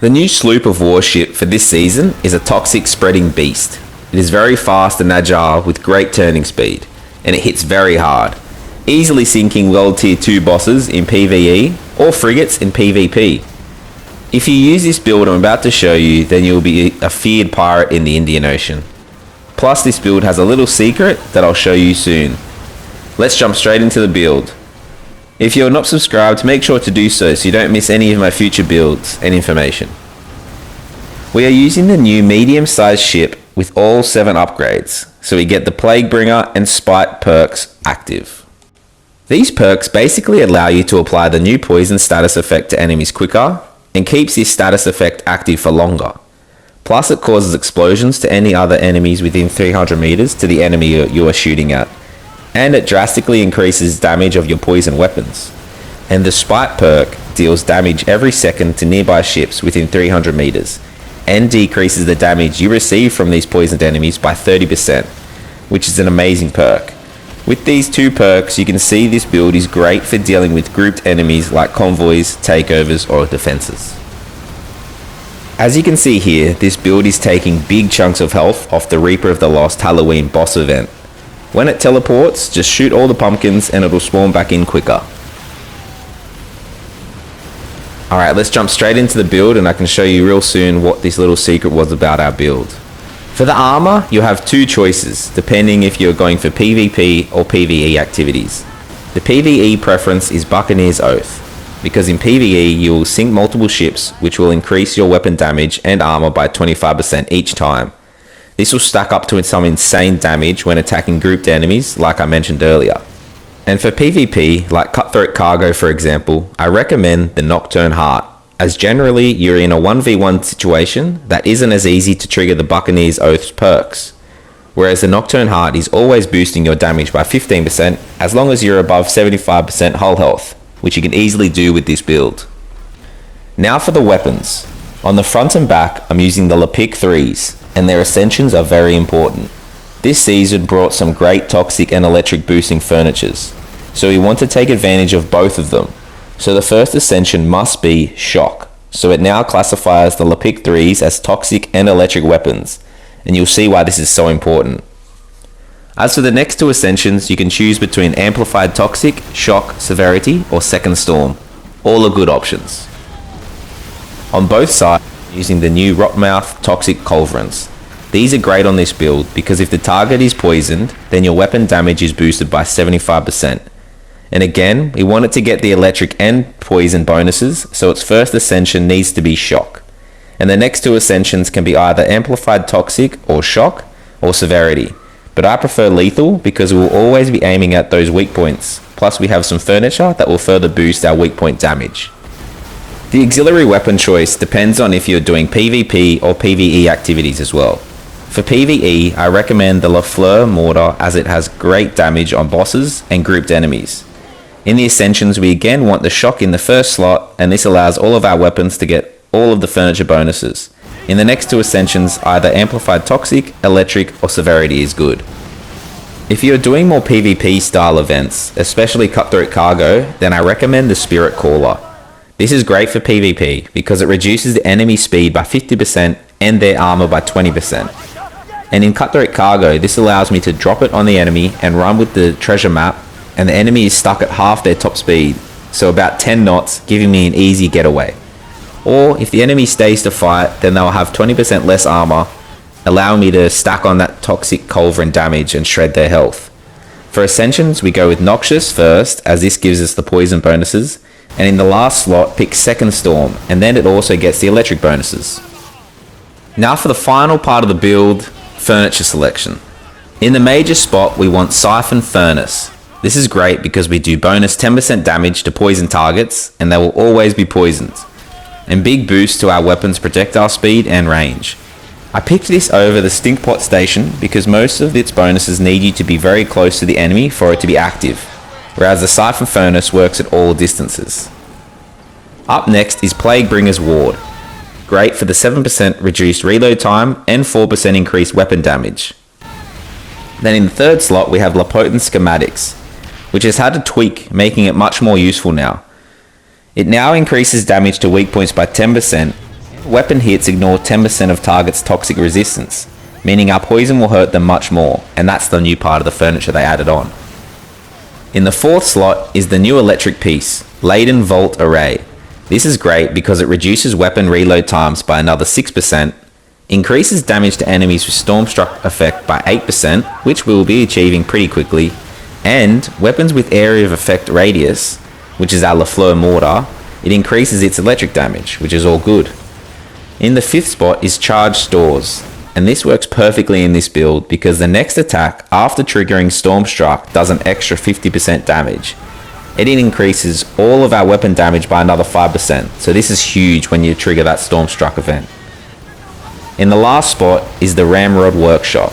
The new Sloop of War ship for this season is a toxic spreading beast. It is very fast and agile with great turning speed, and it hits very hard, easily sinking world tier 2 bosses in PvE or frigates in PvP. If you use this build I'm about to show you, then you'll be a feared pirate in the Indian Ocean. Plus this build has a little secret that I'll show you soon. Let's jump straight into the build. If you're not subscribed, make sure to do so you don't miss any of my future builds and information. We are using the new medium-sized ship with all 7 upgrades, so we get the Plaguebringer and Spite perks active. These perks basically allow you to apply the new poison status effect to enemies quicker, and keeps this status effect active for longer. Plus it causes explosions to any other enemies within 300 meters to the enemy you are shooting at, and it drastically increases damage of your poison weapons. And the Spite perk deals damage every second to nearby ships within 300 meters, and decreases the damage you receive from these poisoned enemies by 30%, which is an amazing perk. With these 2 perks, you can see this build is great for dealing with grouped enemies like convoys, takeovers, or defenses. As you can see here, this build is taking big chunks of health off the Reaper of the Lost Halloween boss event. When it teleports, just shoot all the pumpkins and it'll spawn back in quicker. Alright, let's jump straight into the build and I can show you real soon what this little secret was about our build. For the armor, you have 2 choices, depending if you're going for PvP or PvE activities. The PvE preference is Buccaneers Oath, because in PvE you will sink multiple ships, which will increase your weapon damage and armor by 25% each time. This will stack up to some insane damage when attacking grouped enemies, like I mentioned earlier. And for PvP, like Cutthroat Cargo for example, I recommend the Nocturne Heart, as generally you're in a 1v1 situation that isn't as easy to trigger the Buccaneers Oath's perks. Whereas the Nocturne Heart is always boosting your damage by 15% as long as you're above 75% hull health, which you can easily do with this build. Now for the weapons. On the front and back, I'm using the pique 3s, and their ascensions are very important. This season brought some great toxic and electric boosting furnitures, so we want to take advantage of both of them. So the first ascension must be Shock, so it now classifies the pique 3s as toxic and electric weapons, and you'll see why this is so important. As for the next 2 ascensions, you can choose between Amplified Toxic, Shock, Severity, or Second Storm. All are good options. On both sides, using the new Rotmouth Toxic culverins. These are great on this build because if the target is poisoned, then your weapon damage is boosted by 75%. And again, we want it to get the electric and poison bonuses, so its first ascension needs to be Shock. And the next 2 ascensions can be either Amplified Toxic or Shock or Severity. But I prefer Lethal because we will always be aiming at those weak points, plus we have some furniture that will further boost our weak point damage. The auxiliary weapon choice depends on if you're doing PvP or PvE activities as well. For PvE, I recommend the Fleau mortar as it has great damage on bosses and grouped enemies. In the Ascensions, we again want the Shock in the first slot, and this allows all of our weapons to get all of the furniture bonuses. In the next 2 Ascensions, either Amplified Toxic, Electric, or Severity is good. If you're doing more PvP style events, especially Cutthroat Cargo, then I recommend the Spiritcaller. This is great for PvP because it reduces the enemy speed by 50% and their armor by 20%. And in Cutthroat Cargo, this allows me to drop it on the enemy and run with the treasure map, and the enemy is stuck at half their top speed, so about 10 knots, giving me an easy getaway. Or if the enemy stays to fight, then they'll have 20% less armor, allowing me to stack on that toxic culverin damage and shred their health. For Ascensions, we go with Noxious first, as this gives us the poison bonuses, and in the last slot pick Second Storm, and then it also gets the electric bonuses. Now for the final part of the build, furniture selection. In the major spot we want Siphone Furnace. This is great because we do bonus 10% damage to poison targets and they will always be poisoned. And big boost to our weapons projectile speed and range. I picked this over the Stinkpot station because most of its bonuses need you to be very close to the enemy for it to be active, whereas the Siphone Furnace works at all distances. Up next is Plaguebringers Ward. Great for the 7% reduced reload time and 4% increased weapon damage. Then in the third slot we have potente schematics, which has had a tweak making it much more useful now. It now increases damage to weak points by 10% weapon hits ignore 10% of target's toxic resistance, meaning our poison will hurt them much more, and that's the new part of the furniture they added on. In the 4th slot is the new electric piece, Leyden Volt Array. This is great because it reduces weapon reload times by another 6%, increases damage to enemies with Stormstruck effect by 8%, which we will be achieving pretty quickly, and weapons with area of effect radius, which is our Fleau mortar, it increases its electric damage, which is all good. In the 5th spot is Charged Stores, and this works perfectly in this build because the next attack after triggering Stormstruck does an extra 50% damage. It increases all of our weapon damage by another 5%, so this is huge when you trigger that Stormstruck event. In the last spot is the Ramrod Workshop,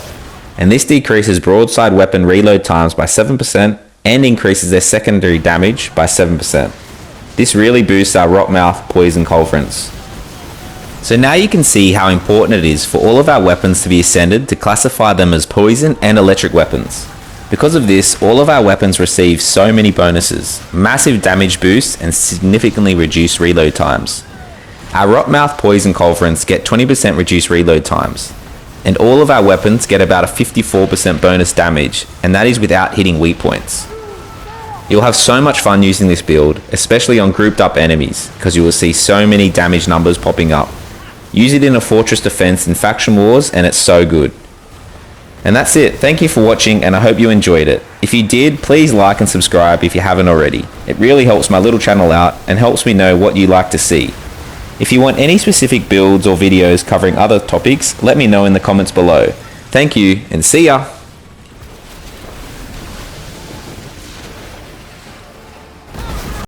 and this decreases broadside weapon reload times by 7% and increases their secondary damage by 7%. This really boosts our Rotmouth poison culverins. So now you can see how important it is for all of our weapons to be ascended to classify them as poison and electric weapons. Because of this, all of our weapons receive so many bonuses, massive damage boosts and significantly reduced reload times. Our Rotmouth poison culverins get 20% reduced reload times, and all of our weapons get about a 54% bonus damage, and that is without hitting weak points. You'll have so much fun using this build, especially on grouped up enemies, because you will see so many damage numbers popping up. Use it in a fortress defense in faction wars and it's so good. And that's it. Thank you for watching and I hope you enjoyed it. If you did, please like and subscribe if you haven't already. It really helps my little channel out and helps me know what you like to see. If you want any specific builds or videos covering other topics, let me know in the comments below. Thank you and see ya!